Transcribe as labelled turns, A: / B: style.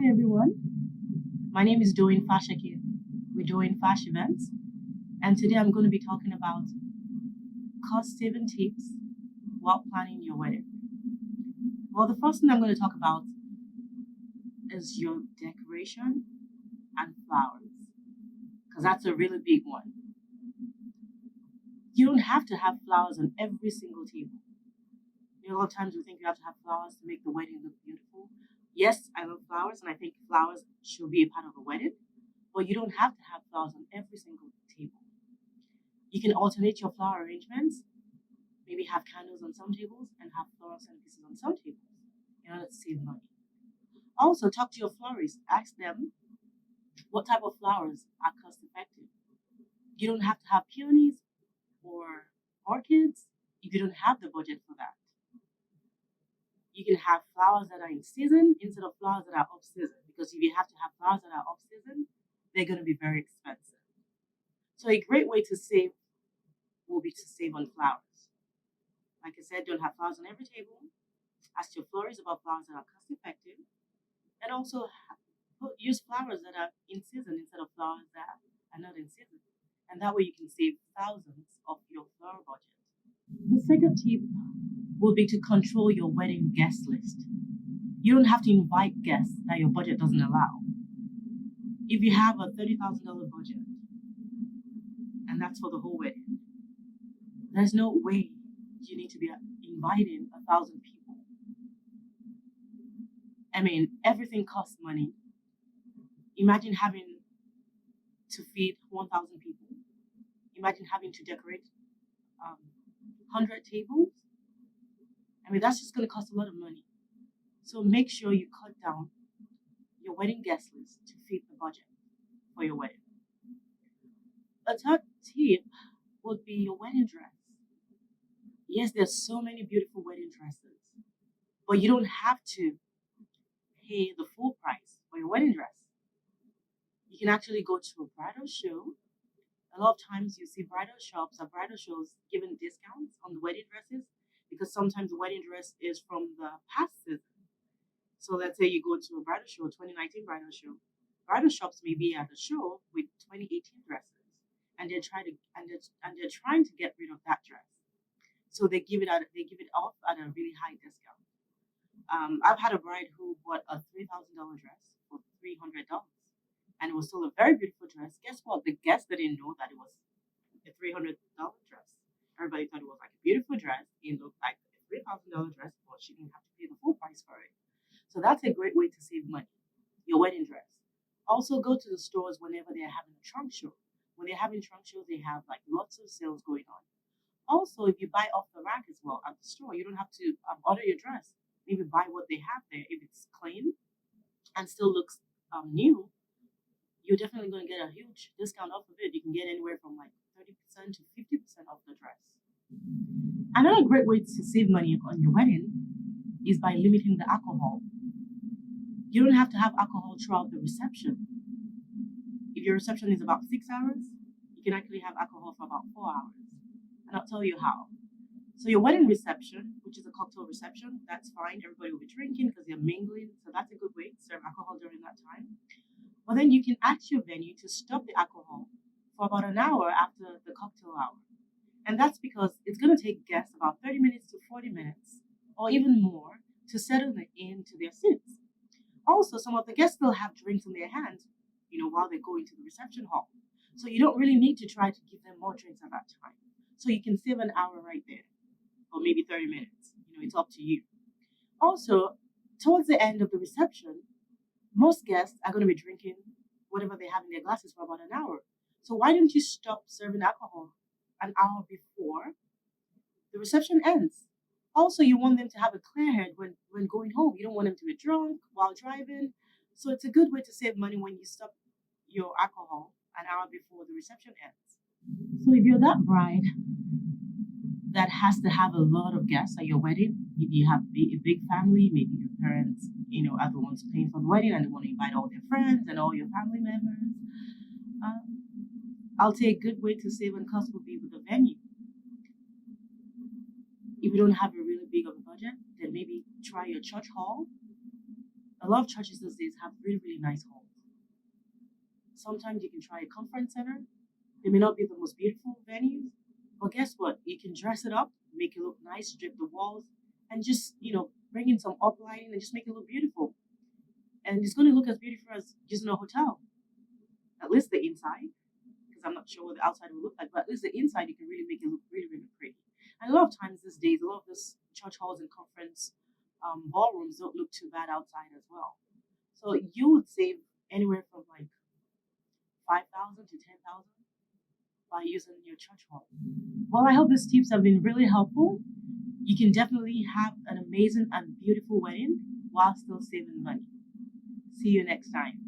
A: everyone. My name is Doreen Fashakin. We're doing Fash Events, and today I'm going to be talking about cost saving tips while planning your wedding. Well, the first thing I'm going to talk about is your decoration and flowers, because that's a really big one. You don't have to have flowers on every single table. A lot of times we think you have to have flowers to make the wedding look beautiful. Yes, I love flowers, and I think flowers should be a part of a wedding, but you don't have to have flowers on every single table. You can alternate your flower arrangements, maybe have candles on some tables and have floral centerpieces on some tables in order to save money. Also, talk to your florists. Ask them what type of flowers are cost effective. You don't have to have peonies or orchids if you don't have the budget for that. You can have flowers that are in season instead of flowers that are off season, because if you have to have flowers that are off season, they're going to be very expensive. So a great way to save will be to save on flowers. Like I said, don't have flowers on every table. Ask your florist about flowers that are cost effective, and also use flowers that are in season instead of flowers that are not in season. And that way you can save thousands of your flower budget. The second tip will be to control your wedding guest list. You don't have to invite guests that your budget doesn't allow. If you have a $30,000 budget and that's for the whole wedding, there's no way you need to be inviting 1,000 people. I mean, everything costs money. Imagine having to feed 1,000 people. Imagine having to decorate 100 tables. I mean, that's just going to cost a lot of money. So make sure you cut down your wedding guest list to fit the budget for your wedding. A third tip would be your wedding dress. Yes, there's so many beautiful wedding dresses, but you don't have to pay the full price for your wedding dress. You can actually go to a bridal show. A lot of times you see bridal shops or bridal shows giving discounts on the wedding dresses, because sometimes the wedding dress is from the past season. So let's say you go to a bridal show, 2019 bridal show. Bridal shops may be at the show with 2018 dresses, and they're trying to get rid of that dress. So they give it off at a really high discount. I've had a bride who bought a $3,000 dress for $300, and it was still a very beautiful dress. Guess what? The guests didn't know that it was a $300 dress. Everybody thought it was like a beautiful dress. It looked like a $3,000 dress, but she didn't have to pay the full price for it. So that's a great way to save money. Your wedding dress. Also, go to the stores whenever they're having a trunk show. When they're having trunk shows, they have like lots of sales going on. Also, if you buy off the rack as well at the store, you don't have to order your dress. Maybe buy what they have there. If it's clean and still looks new, you're definitely going to get a huge discount off of it. You can get anywhere from like 30% to 50% off the dress. Another great way to save money on your wedding is by limiting the alcohol. You don't have to have alcohol throughout the reception. If your reception is about 6 hours, you can actually have alcohol for about 4 hours. And I'll tell you how. So your wedding reception, which is a cocktail reception, that's fine. Everybody will be drinking because they're mingling. So that's a good way to serve alcohol during that time. But then you can ask your venue to stop the alcohol for about an hour after the cocktail hour. And that's because it's going to take guests about 30 minutes to 40 minutes or even more to settle into their seats. Also, some of the guests still have drinks in their hands, while they go into the reception hall. So you don't really need to try to give them more drinks at that time. So you can save an hour right there, or maybe 30 minutes. It's up to you. Also, towards the end of the reception, most guests are going to be drinking whatever they have in their glasses for about an hour. So why don't you stop serving alcohol an hour before the reception ends? Also, you want them to have a clear head when going home. You don't want them to be drunk while driving. So it's a good way to save money when you stop your alcohol an hour before the reception ends. So if you're that bride that has to have a lot of guests at your wedding, if you have a big family, maybe your parents, are the ones paying for the wedding and they want to invite all their friends and all your family members, I'll say a good way to save on cost would be with the venue. If you don't have a really big of a budget, then maybe try your church hall. A lot of churches these days have really, really nice halls. Sometimes you can try a conference center. They may not be the most beautiful venues, but guess what? You can dress it up, make it look nice, strip the walls, and just, bring in some up lighting and just make it look beautiful. And it's going to look as beautiful as using a hotel, at least the inside, because I'm not sure what the outside will look like, but at least the inside, you can really make it look really, really pretty. And a lot of times these days, a lot of this church halls and conference ballrooms don't look too bad outside as well. So you would save anywhere from like 5,000 to 10,000 by using your church hall. Well, I hope these tips have been really helpful. You can definitely have an amazing and beautiful wedding while still saving money. See you next time.